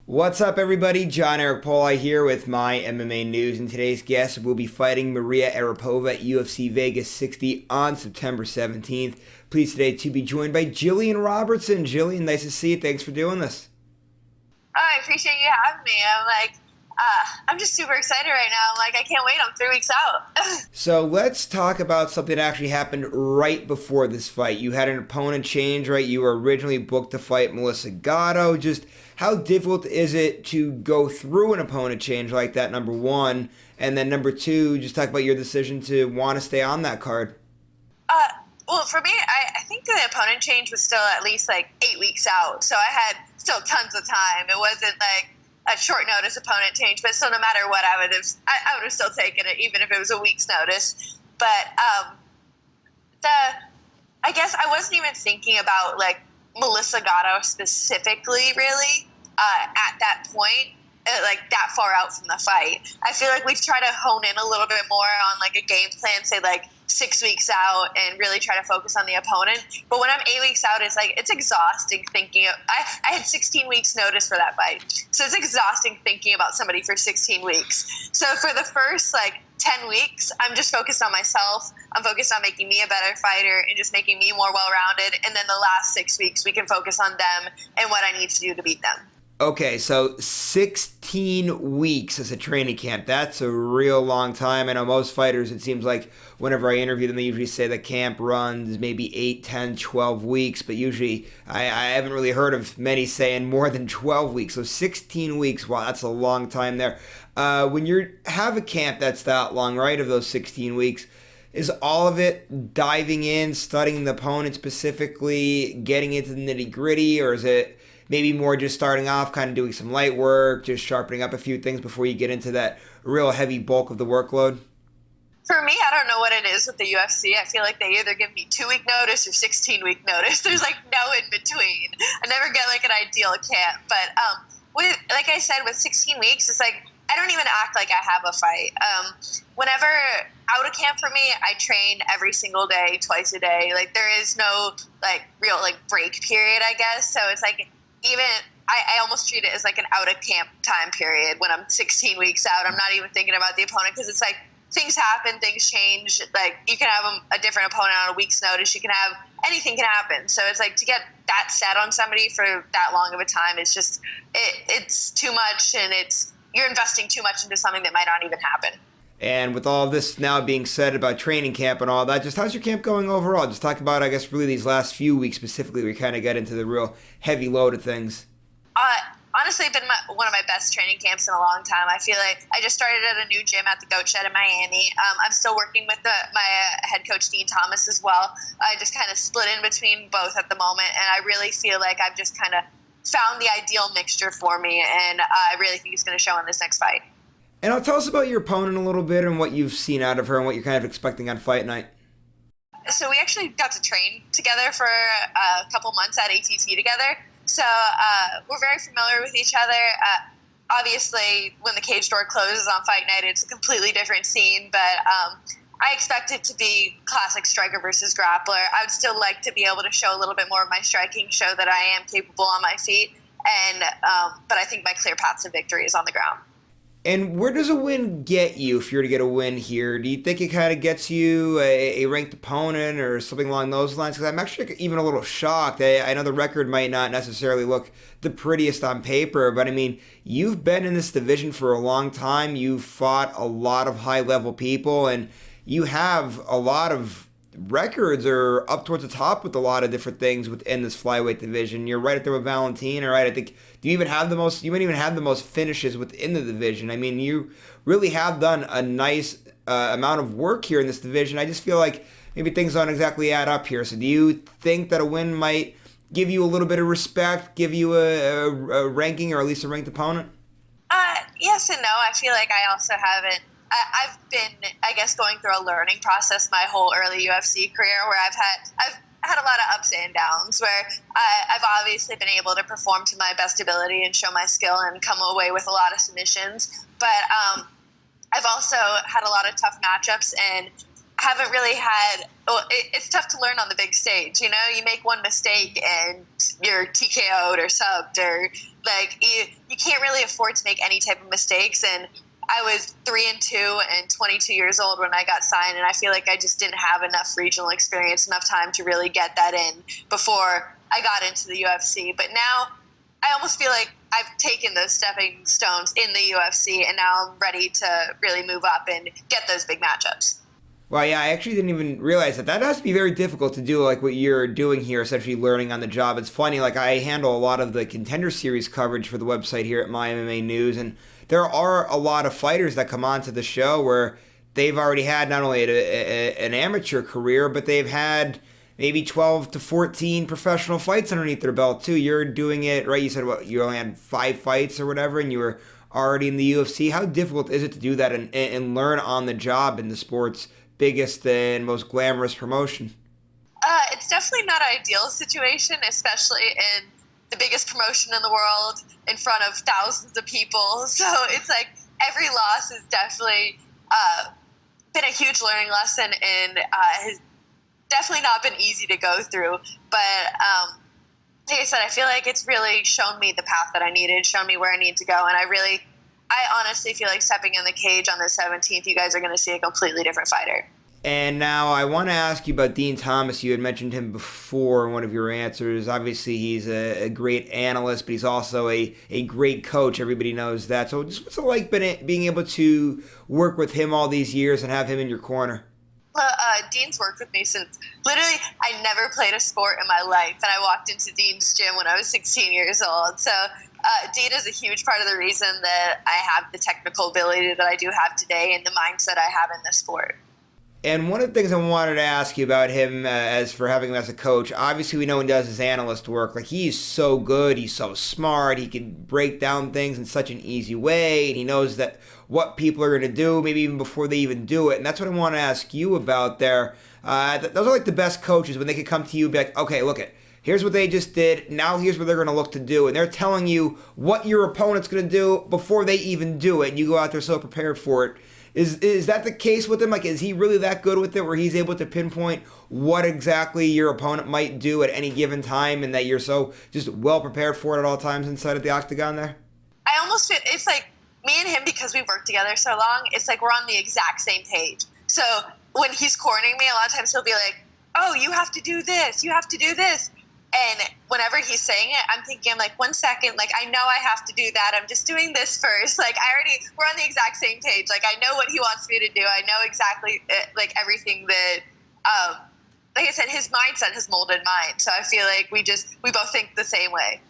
What's up, everybody? John Eric Pauli here with my MMA news, and today's guest will be fighting Mariya Agapova at UFC Vegas 60 on September 17th. Pleased today to be joined by Gillian Robertson. Gillian, nice to see you. Thanks for doing this. Oh, I appreciate you having me. I'm just super excited right now. I can't wait. I'm 3 weeks out. So let's talk about something that actually happened right before this fight. You had an opponent change, right? You were originally booked to fight Mariya Agapova. Just how difficult is it to go through an opponent change like that, number one? And then number two, just talk about your decision to want to stay on that card. Well, for me, I think the opponent change was still at least 8 weeks out. So I had still tons of time. It wasn't like a short notice opponent change, but still, no matter what, I would have still taken it, even if it was a week's notice. But I guess I wasn't even thinking about Mariya Agapova specifically, really, at that point, that far out from the fight. I feel like we try to hone in a little bit more on a game plan, say 6 weeks out, and really try to focus on the opponent. But when I'm 8 weeks out, it's exhausting thinking of, I had 16 weeks notice for that fight. So it's exhausting thinking about somebody for 16 weeks. So for the first 10 weeks, I'm just focused on myself. I'm focused on making me a better fighter and just making me more well-rounded. And then the last 6 weeks, we can focus on them and what I need to do to beat them. Okay, so 16 weeks as a training camp. That's a real long time. I know most fighters, it seems like whenever I interview them, they usually say the camp runs maybe 8, 10, 12 weeks, but usually I haven't really heard of many saying more than 12 weeks. So 16 weeks, wow, that's a long time there. When you have a camp that's that long, right, of those 16 weeks, is all of it diving in, studying the opponent specifically, getting into the nitty-gritty, or is it maybe more just starting off, kind of doing some light work, just sharpening up a few things before you get into that real heavy bulk of the workload? For me, I don't know what it is with the UFC. I feel like they either give me 2-week notice or 16-week notice. There's no in between. I never get an ideal camp. But like I said, with 16 weeks, it's I don't even act like I have a fight. Whenever out of camp for me, I train every single day, twice a day. There is no real break period, I guess. So it's even I almost treat it as an out of camp time period when I'm 16 weeks out. I'm not even thinking about the opponent because it's things happen, things change. You can have a different opponent on a week's notice. You can have anything can happen. So it's to get that set on somebody for that long of a time. It's just it's too much, and you're investing too much into something that might not even happen. And with all this now being said about training camp and all that, just how's your camp going overall? Just talk about, I guess, really these last few weeks specifically, we kind of got into the real heavy load of things. Honestly, been one of my best training camps in a long time. I feel like I just started at a new gym at the Goat Shed in Miami. I'm still working with my head coach, Dean Thomas, as well. I just kind of split in between both at the moment, and I really feel like I've just kind of found the ideal mixture for me, and I really think it's going to show in this next fight. And tell us about your opponent a little bit and what you've seen out of her and what you're kind of expecting on fight night. So we actually got to train together for a couple months at ATT together. So we're very familiar with each other. Obviously, when the cage door closes on fight night, it's a completely different scene. But I expect it to be classic striker versus grappler. I would still like to be able to show a little bit more of my striking, show that I am capable on my feet. And but I think my clear path to victory is on the ground. And where does a win get you if you're to get a win here? Do you think it kind of gets you a ranked opponent or something along those lines? Because I'm actually even a little shocked. I know the record might not necessarily look the prettiest on paper, but I mean, you've been in this division for a long time. You've fought a lot of high-level people, and you have a lot of records are up towards the top with a lot of different things within this flyweight division. You're right up there with Valentina, right? I think you might even have the most finishes within the division. I mean, you really have done a nice amount of work here in this division. I just feel like maybe things don't exactly add up here. So do you think that a win might give you a little bit of respect, give you a ranking or at least a ranked opponent? Yes and no. I feel like I also haven't. I've been, I guess, going through a learning process my whole early UFC career where I've had a lot of ups and downs where I've obviously been able to perform to my best ability and show my skill and come away with a lot of submissions. But I've also had a lot of tough matchups and haven't really had. Well, it's tough to learn on the big stage. You know, you make one mistake and you're TKO'd or subbed or Like you can't really afford to make any type of mistakes. And I was 3-2 and 22 years old when I got signed, and I feel like I just didn't have enough regional experience, enough time to really get that in before I got into the UFC. But now I almost feel like I've taken those stepping stones in the UFC, and now I'm ready to really move up and get those big matchups. Well, yeah, I actually didn't even realize that. That has to be very difficult to do, like what you're doing here, essentially learning on the job. It's funny, like I handle a lot of the Contender Series coverage for the website here at MyMMANews, and there are a lot of fighters that come onto the show where they've already had not only an amateur career, but they've had maybe 12 to 14 professional fights underneath their belt, too. You're doing it, right? You said, what, you only had 5 fights or whatever, and you were already in the UFC. How difficult is it to do that and learn on the job in the sport's biggest and most glamorous promotion? It's definitely not an ideal situation, especially in the biggest promotion in the world in front of thousands of people. So it's like every loss has definitely been a huge learning lesson, and has definitely not been easy to go through. But like I said, I feel like it's really shown me the path that I needed, shown me where I need to go, and I honestly feel like stepping in the cage on the 17th, you guys are going to see a completely different fighter. And now I want to ask you about Dean Thomas. You had mentioned him before in one of your answers. Obviously, he's a great analyst, but he's also a great coach. Everybody knows that. So just what's it like being able to work with him all these years and have him in your corner? Dean's worked with me since literally I never played a sport in my life, and I walked into Dean's gym when I was 16 years old. So Dean is a huge part of the reason that I have the technical ability that I do have today and the mindset I have in the sport. And one of the things I wanted to ask you about him, as for having him as a coach, obviously we know when he does his analyst work, like he's so good, he's so smart, he can break down things in such an easy way, and he knows that what people are going to do, maybe even before they even do it. And that's what I want to ask you about there. Those are like the best coaches, when they could come to you and be like, okay, look it. Here's what they just did. Now here's what they're going to look to do. And they're telling you what your opponent's going to do before they even do it. And you go out there so prepared for it. Is that the case with him? Like, is he really that good with it where he's able to pinpoint what exactly your opponent might do at any given time, and that you're so just well prepared for it at all times inside of the octagon there? I almost feel it's like me and him, because we've worked together so long, it's like we're on the exact same page. So when he's cornering me, a lot of times he'll be like, oh, you have to do this, you have to do this. And whenever he's saying it, I'm thinking, I'm like, 1 second, like, I know I have to do that. I'm just doing this first. Like, we're on the exact same page. Like, I know what he wants me to do. I know exactly, like, everything that, like I said, his mindset has molded mine. So I feel like we both think the same way.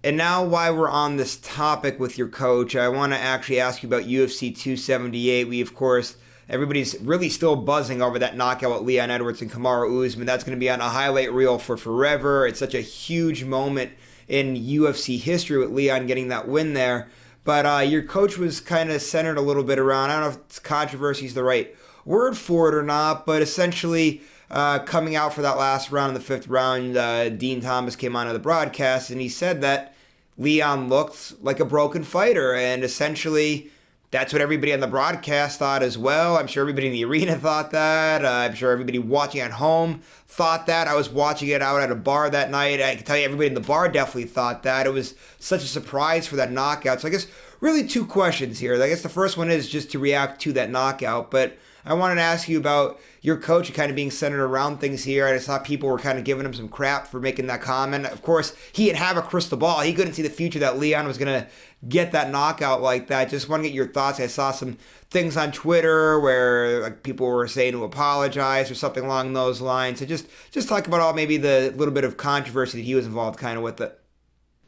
And now, while we're on this topic with your coach, I want to actually ask you about UFC 278. We, of course, everybody's really still buzzing over that knockout with Leon Edwards and Kamaru Usman. That's going to be on a highlight reel for forever. It's such a huge moment in UFC history with Leon getting that win there. But your coach was kind of centered a little bit around, I don't know if controversy is the right word for it or not, but essentially coming out for that last round in the 5th round, Dean Thomas came onto the broadcast and he said that Leon looked like a broken fighter, and essentially that's what everybody on the broadcast thought as well. I'm sure everybody in the arena thought that. I'm sure everybody watching at home thought that. I was watching it out at a bar that night. I can tell you everybody in the bar definitely thought that. It was such a surprise for that knockout. So I guess really 2 questions here. I guess the first one is just to react to that knockout, but I wanted to ask you about your coach kind of being centered around things here. I just thought people were kind of giving him some crap for making that comment. Of course, he didn't have a crystal ball. He couldn't see the future that Leon was going to get that knockout like that. Just want to get your thoughts. I saw some things on Twitter where like people were saying to apologize or something along those lines. So just talk about all maybe the little bit of controversy that he was involved kind of with it.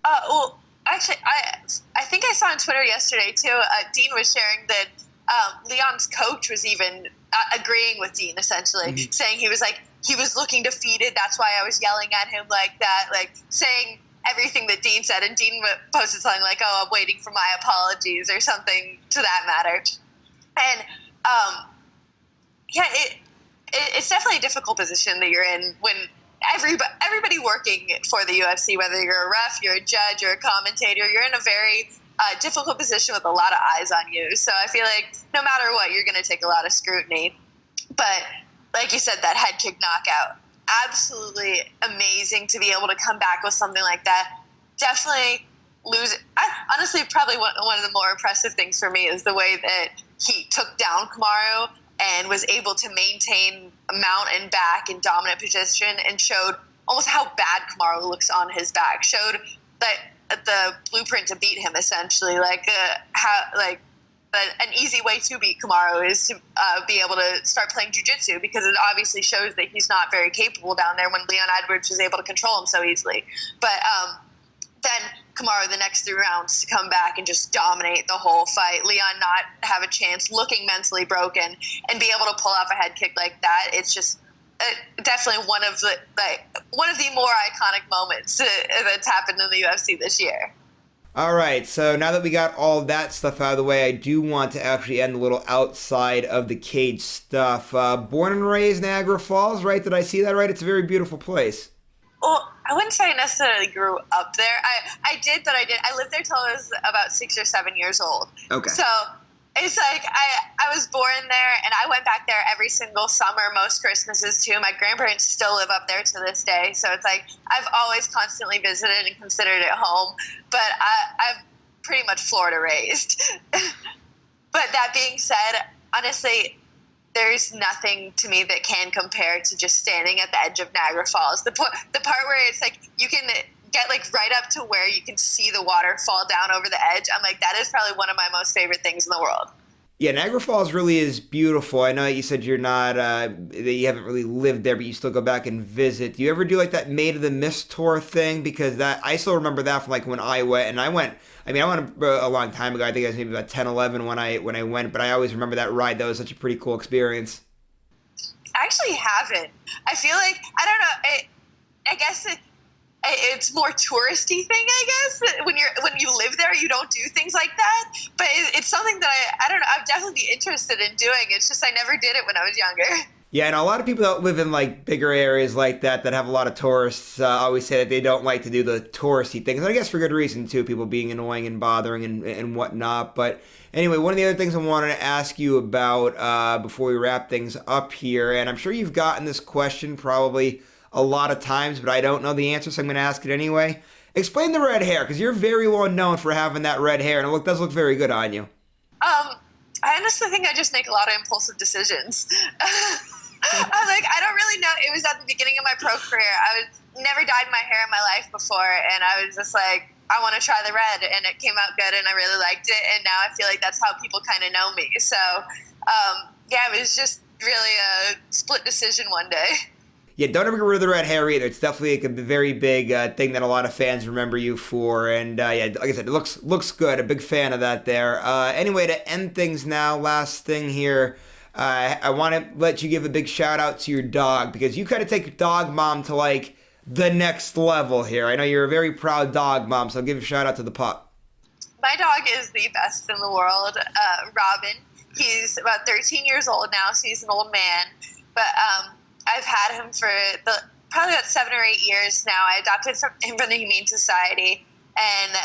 Well, actually, I think I saw on Twitter yesterday too. Dean was sharing that Leon's coach was even agreeing with Dean, essentially, saying he was looking defeated. That's why I was yelling at him like that, like saying everything that Dean said. And Dean posted something like, "Oh, I'm waiting for my apologies," or something to that matter. And yeah, it's definitely a difficult position that you're in when everybody working for the UFC, whether you're a ref, you're a judge, you're a commentator, you're in a very difficult position with a lot of eyes on you. So I feel like no matter what, you're going to take a lot of scrutiny. But like you said, that head kick knockout, absolutely amazing to be able to come back with something like that. Definitely lose. Honestly, probably one of the more impressive things for me is the way that he took down Kamaru and was able to maintain mount and back in dominant position and showed almost how bad Kamaru looks on his back. Showed that the blueprint to beat him, essentially, an easy way to beat Kamaru is to be able to start playing jiu-jitsu, because it obviously shows that he's not very capable down there when Leon Edwards was able to control him so easily. But then Kamaru, the next 3 rounds, to come back and just dominate the whole fight. Leon not have a chance, looking mentally broken, and be able to pull off a head kick like that. It's just definitely one of the more iconic moments that's happened in the UFC this year. All right, so now that we got all that stuff out of the way, I do want to actually end a little outside of the cage stuff. Born and raised Niagara Falls, right? Did I see that right? It's a very beautiful place. Well, I wouldn't say I necessarily grew up there. I did, but I lived there till I was about 6 or 7 years old. Okay. So it's like I was born there, and I went back there every single summer, most Christmases too. My grandparents still live up there to this day, so it's like I've always constantly visited and considered it home. But I'm pretty much Florida raised. But that being said, honestly, there's nothing to me that can compare to just standing at the edge of Niagara Falls. The part where it's like you can get like right up to where you can see the water fall down over the edge. I'm like, that is probably one of my most favorite things in the world. Yeah, Niagara Falls really is beautiful. I know you said you're not, that you haven't really lived there, but you still go back and visit. Do you ever do like that Maid of the Mist tour thing? Because that, I still remember that from like when I went, and I went a long time ago. I think I was maybe about 10, 11 when I went, but I always remember that ride. That was such a pretty cool experience. I actually haven't. I feel like, I don't know, I guess it's more touristy thing, I guess. When you live there, you don't do things like that. But it's something that I don't know, I'd definitely be interested in doing. It's just I never did it when I was younger. Yeah, and a lot of people that live in like bigger areas like that have a lot of tourists always say that they don't like to do the touristy things. And I guess for good reason too, people being annoying and bothering and whatnot. But anyway, one of the other things I wanted to ask you about before we wrap things up here, and I'm sure you've gotten this question probably a lot of times, but I don't know the answer, so I'm going to ask it anyway. Explain the red hair, because you're very well known for having that red hair, and it does look very good on you. I honestly think I just make a lot of impulsive decisions. I'm like, I don't really know. It was at the beginning of my pro career. I was never dyed my hair in my life before, and I was just like, I want to try the red, and it came out good, and I really liked it, and now I feel like that's how people kind of know me. So, yeah, it was just really a split decision one day. Yeah, don't ever get rid of the red hair either. It's definitely like a very big thing that a lot of fans remember you for. And yeah, like I said, it looks good. A big fan of that there. Anyway, to end things now, last thing here, I want to let you give a big shout out to your dog, because you kind of take Dog Mom to like the next level here. I know you're a very proud dog mom, so I'll give a shout out to the pup. My dog is the best in the world, Robin. He's about 13 years old now, so he's an old man. But I've had him for probably about 7 or 8 years now. I adopted him from the Humane Society, and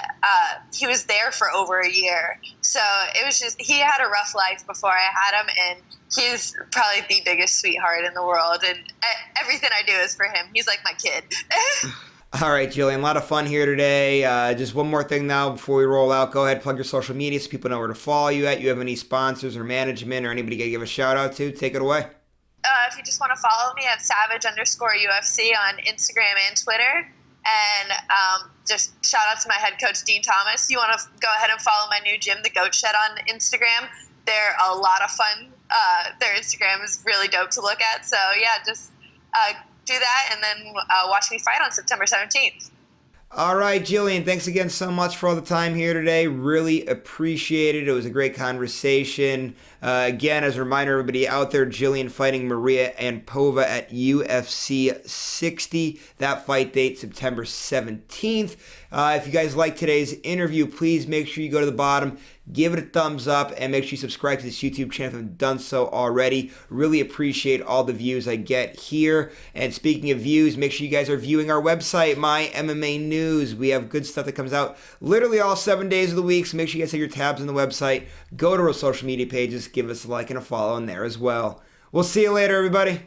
he was there for over a year. So it was just, he had a rough life before I had him, and he's probably the biggest sweetheart in the world. And everything I do is for him. He's like my kid. All right, Gillian, a lot of fun here today. Just one more thing now before we roll out. Go ahead, plug your social media so people know where to follow you at. You have any sponsors or management or anybody to give a shout out to? Take it away. If you just want to follow me at Savage_UFC on Instagram and Twitter. And just shout out to my head coach, Dean Thomas. You want to go ahead and follow my new gym, The Goat Shed, on Instagram. They're a lot of fun. Their Instagram is really dope to look at. So, yeah, just do that and then watch me fight on September 17th. All right, Gillian, thanks again so much for all the time here today. Really appreciate it. It was a great conversation. Again, as a reminder, everybody out there, Gillian fighting Mariya Agapova at UFC 60. That fight date, September 17th. If you guys like today's interview, please make sure you go to the bottom, give it a thumbs up, and make sure you subscribe to this YouTube channel if you haven't done so already. Really appreciate all the views I get here. And speaking of views, make sure you guys are viewing our website, MyMMANews. We have good stuff that comes out literally all 7 days of the week, so make sure you guys have your tabs on the website. Go to our social media pages, give us a like and a follow in there as well. We'll see you later, everybody.